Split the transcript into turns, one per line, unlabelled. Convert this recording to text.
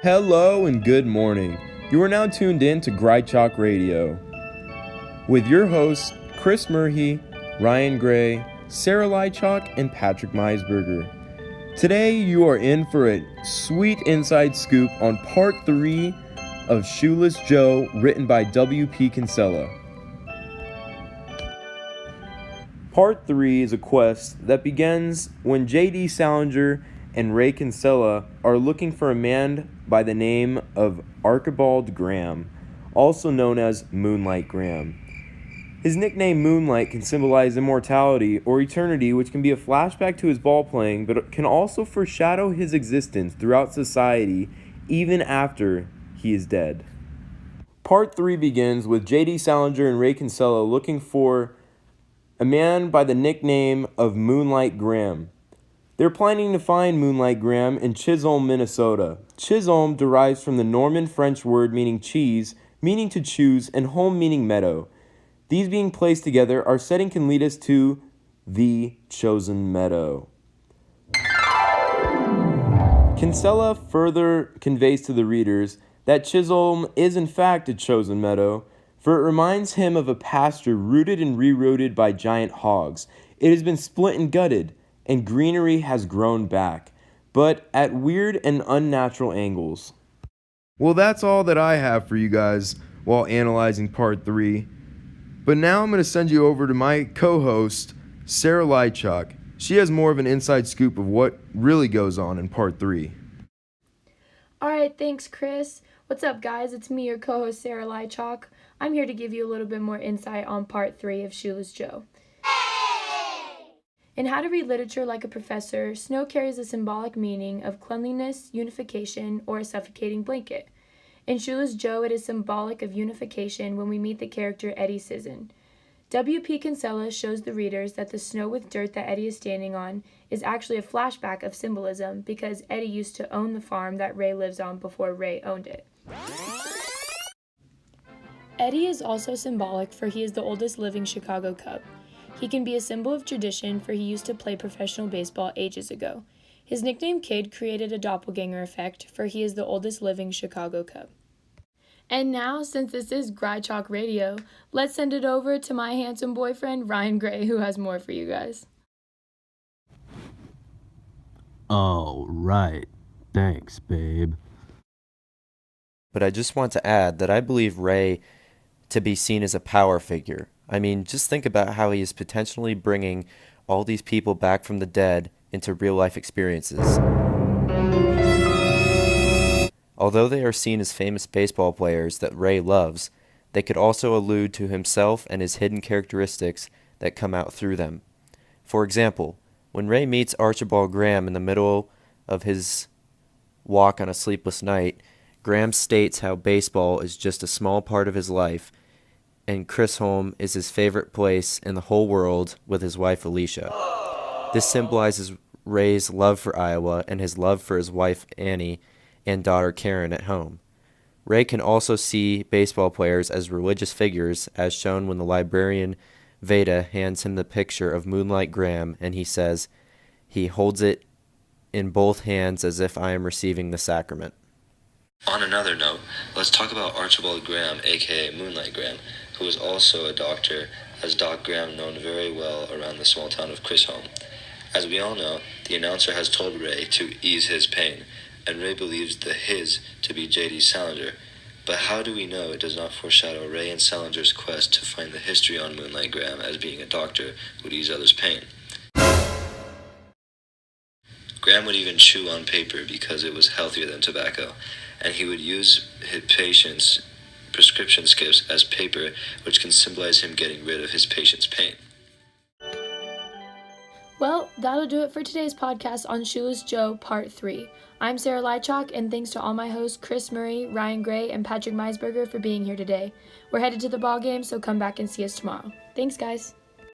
Hello and good morning. You are now tuned in to Chalk Radio with your hosts Chris Murphy, Ryan Gray, Sarah Lychok, and Patrick Meisberger. Today you are in for a sweet inside scoop on part 3 of Shoeless Joe, written by W.P. Kinsella. Part 3 is a quest that begins when J.D. Salinger and Ray Kinsella are looking for a man by the name of Archibald Graham, also known as Moonlight Graham. His nickname Moonlight can symbolize immortality or eternity, which can be a flashback to his ball playing, but it can also foreshadow his existence throughout society even after he is dead. Part 3 begins with J.D. Salinger and Ray Kinsella looking for a man by the nickname of Moonlight Graham. They're planning to find Moonlight Graham in Chisholm, Minnesota. Chisholm derives from the Norman French word meaning cheese, meaning to choose, and home meaning meadow. These being placed together, our setting can lead us to the chosen meadow. Kinsella further conveys to the readers that Chisholm is in fact a chosen meadow, for it reminds him of a pasture rooted and rerouted by giant hogs. It has been split and gutted, and greenery has grown back, but at weird and unnatural angles. Well, that's all that I have for you guys while analyzing part 3. But now I'm going to send you over to my co-host, Sarah Lychok. She has more of an inside scoop of what really goes on in part 3.
Alright, thanks Chris. What's up guys? It's me, your co-host Sarah Lychok. I'm here to give you a little bit more insight on part 3 of Shoeless Joe. In How to Read Literature Like a Professor, snow carries a symbolic meaning of cleanliness, unification, or a suffocating blanket. In Shoeless Joe, it is symbolic of unification when we meet the character Eddie Sisson. W.P. Kinsella shows the readers that the snow with dirt that Eddie is standing on is actually a flashback of symbolism because Eddie used to own the farm that Ray lives on before Ray owned it. Eddie is also symbolic for he is the oldest living Chicago Cub. He can be a symbol of tradition for he used to play professional baseball ages ago. His nickname Kid created a doppelganger effect for he is the oldest living Chicago Cub. And now, since this is Chalk Radio, let's send it over to my handsome boyfriend, Ryan Gray, who has more for you guys.
Oh, right. Thanks, babe.
But I just want to add that I believe Ray to be seen as a power figure. I mean, just think about how he is potentially bringing all these people back from the dead into real-life experiences. Although they are seen as famous baseball players that Ray loves, they could also allude to himself and his hidden characteristics that come out through them. For example, when Ray meets Archibald Graham in the middle of his walk on a sleepless night, Graham states how baseball is just a small part of his life, and Chisholm is his favorite place in the whole world with his wife Alicia. This symbolizes Ray's love for Iowa and his love for his wife Annie and daughter Karen at home. Ray can also see baseball players as religious figures, as shown when the librarian Veda hands him the picture of Moonlight Graham and he says, "He holds it in both hands as if I am receiving the sacrament."
On another note, let's talk about Archibald Graham, aka Moonlight Graham, who is also a doctor, as Doc Graham known very well around the small town of Chisholm. As we all know, the announcer has told Ray to ease his pain, and Ray believes the his to be J.D. Salinger. But how do we know it does not foreshadow Ray and Salinger's quest to find the history on Moonlight Graham as being a doctor would ease others' pain? Graham would even chew on paper because it was healthier than tobacco, and he would use his patients' prescription skips as paper, which can symbolize him getting rid of his patient's pain.
Well, that'll do it for today's podcast on Shoeless Joe Part 3. I'm Sarah Lychok, and thanks to all my hosts Chris Murray, Ryan Gray, and Patrick Meisberger for being here today. We're headed to the ball game, so come back and see us tomorrow. Thanks, guys.